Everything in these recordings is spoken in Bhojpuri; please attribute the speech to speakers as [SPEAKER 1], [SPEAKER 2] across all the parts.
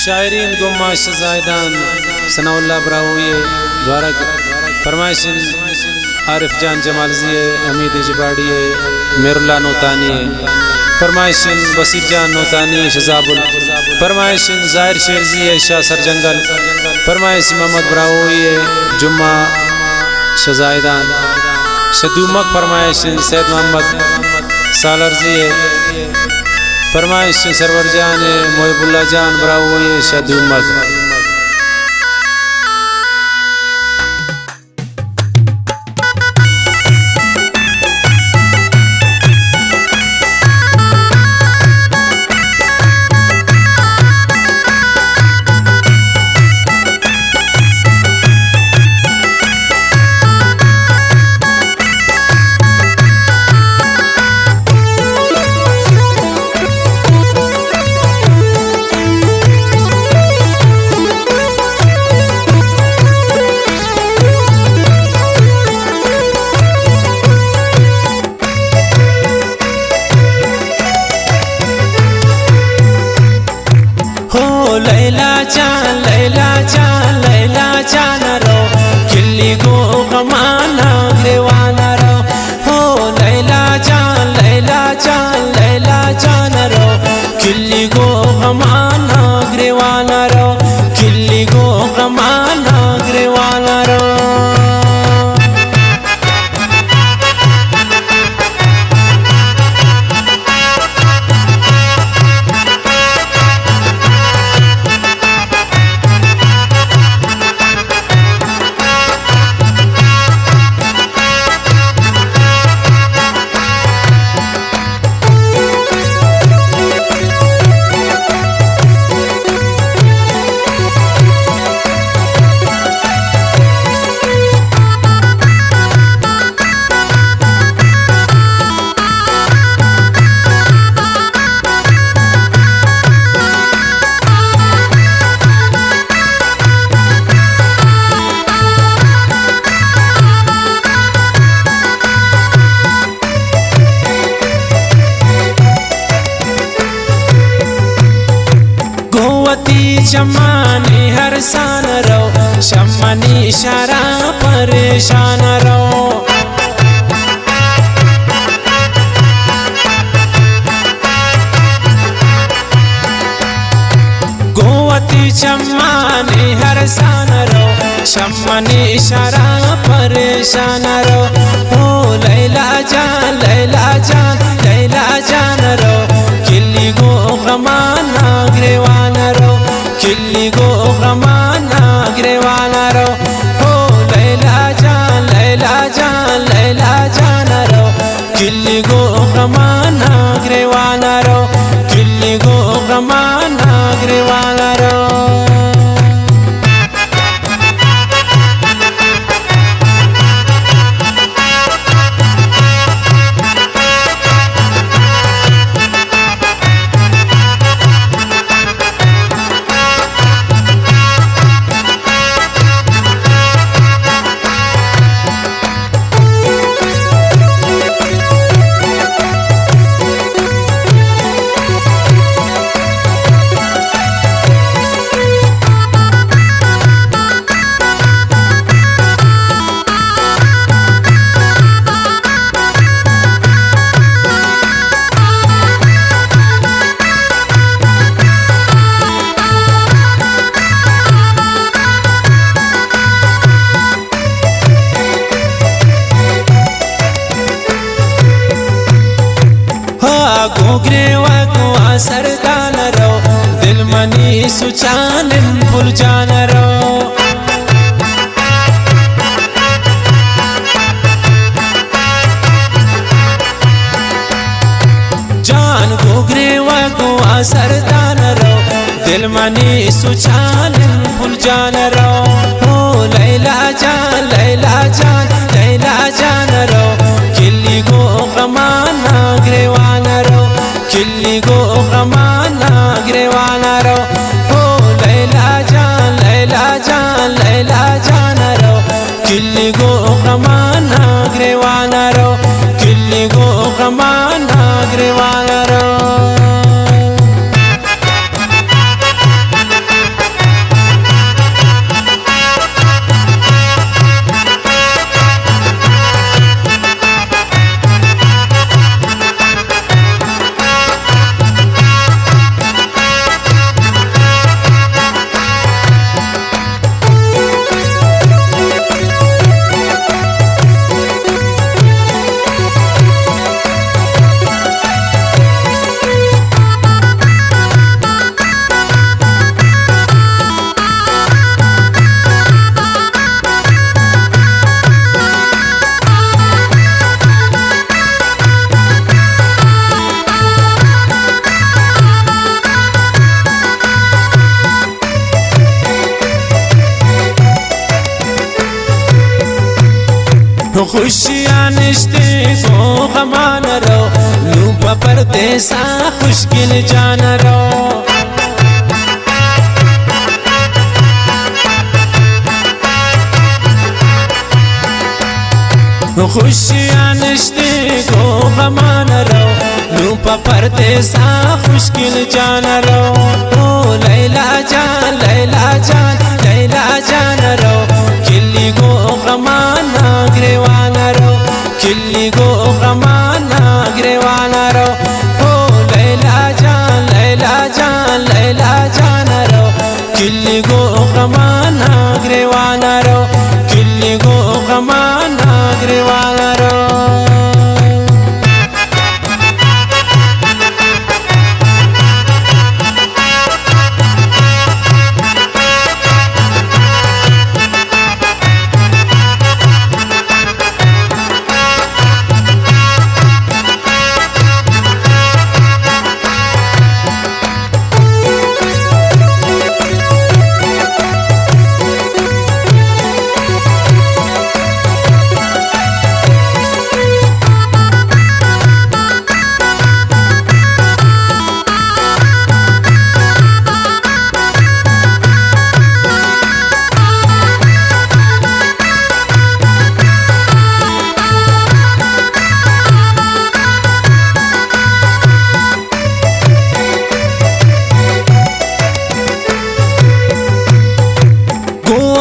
[SPEAKER 1] शायरीन गुम्माश जायदान सनाउल्लाह ब्राहुए द्वारा फरमाइशिन आरिफ जान जमालजिए हमीद जबाड़िए मेरुल्ला नोतानिए फरमाइशिन बसीर जान नोतानी शजाबुल फरमाइशिन जाहिर शेरजी शाह सरजंगल फरमाइश मोहम्मद ब्राहुए जुम्मा शजायदान शदूमक फरमाइशिन सैद मोहम्मद सालरजी फरमाइश सरवर जान मोहबुल्ला जान ब्राहुए शदूमक लैला जान रो खिल्ली गो गमाना ग्रेवाना रो हो लैला जान रो खिल्ली गो गमाना ग्रेवाना रो खिल्ली गो गमाना ग्रेवाना रो शम्मानी हर सान रो शम्मानी इशारा परेशान रो गोवती शम्मानी हर सान रो शम्मानी इशारा परेशान रो हो लैला जान रो खिल्ली गो गमाना ग्रेवाना रो खिल्ली गो गमाना ग्रेवाना रो हो लैला जान रो खिल्ली गो गमाना ग्रेवाना रो खिल्ली गो गमाना ग्रेवाना रो गोगरे वगवा सरदान रो दिल मनी सुचान फुल जान रो जान गोगरे वगवा सरदान रो दिल मनी सुचान फुल जान रो हो लैला जान रो खिल्ली गो गमाना ग्रेवाना रो खिल्ली गो गमाना ग्रेवाना रो हो लैला जान रो खिल्ली गो गमाना ग्रेवाना रो खिल्ली गो गमाना ग्रेवाना रो खुशियाँ निश्ते को गमान रो नू परदेसा खुशकिल जान रो खुशियाँ निश्ते को गमान रो नू परदेसा खुशकिल जान रो ओ लैला जान रो किल्ली गो गमाना ग्रेवाना रो किल्ली गो गमाना ग्रेवाना रो ओ लैला जान रो किल्ली गो गमाना ग्रेवाना रो किल्ली गो गमाना ग्रेवाना रो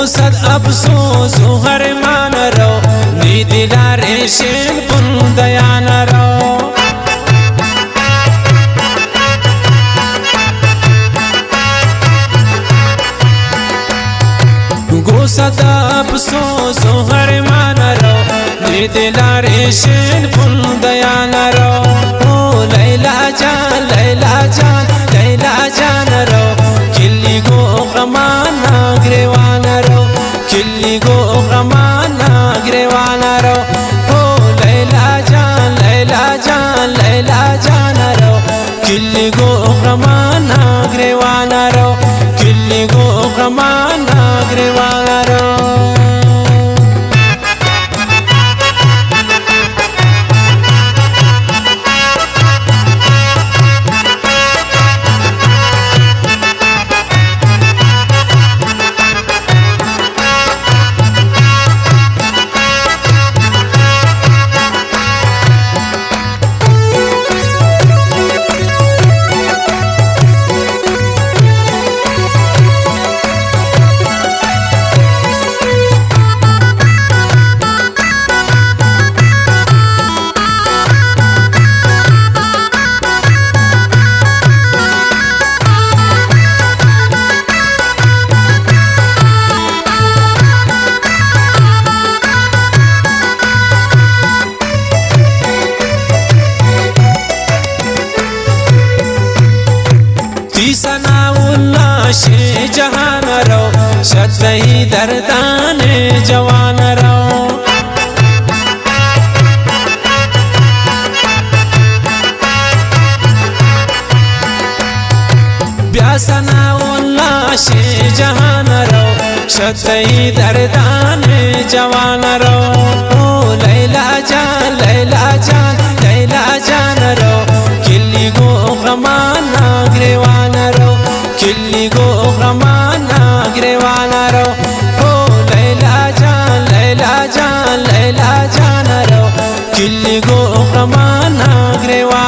[SPEAKER 1] सद अफसोस हर मान रो नी दिलारे शेन पुन दयान रो गो सद अफसोस हर मान रो नी दिलारे शेन पुन दयान रो ओ लैला जान रो किल्ली गो गमाना ग्रेवाना रो किल्ली गो गमाना ग्रेवाना रो ओ लैला जान रो किल्ली गो गमाना ग्रेवाना रो किल्ली गो गमाना ग्रेवाना रो सनाउल्लाह शे जहान रो शतई दर्दान जवान रो ब्यासनाउल्लाह शे जहान रो शतई दर्दान जवान रो ओ लैला जान रो किल्ली गो गमाना ग्रेवाना रो किल्ली गो गमाना ग्रेवाना रो ओ लैला जान रो किल्ली गो गमाना ग्रेवाना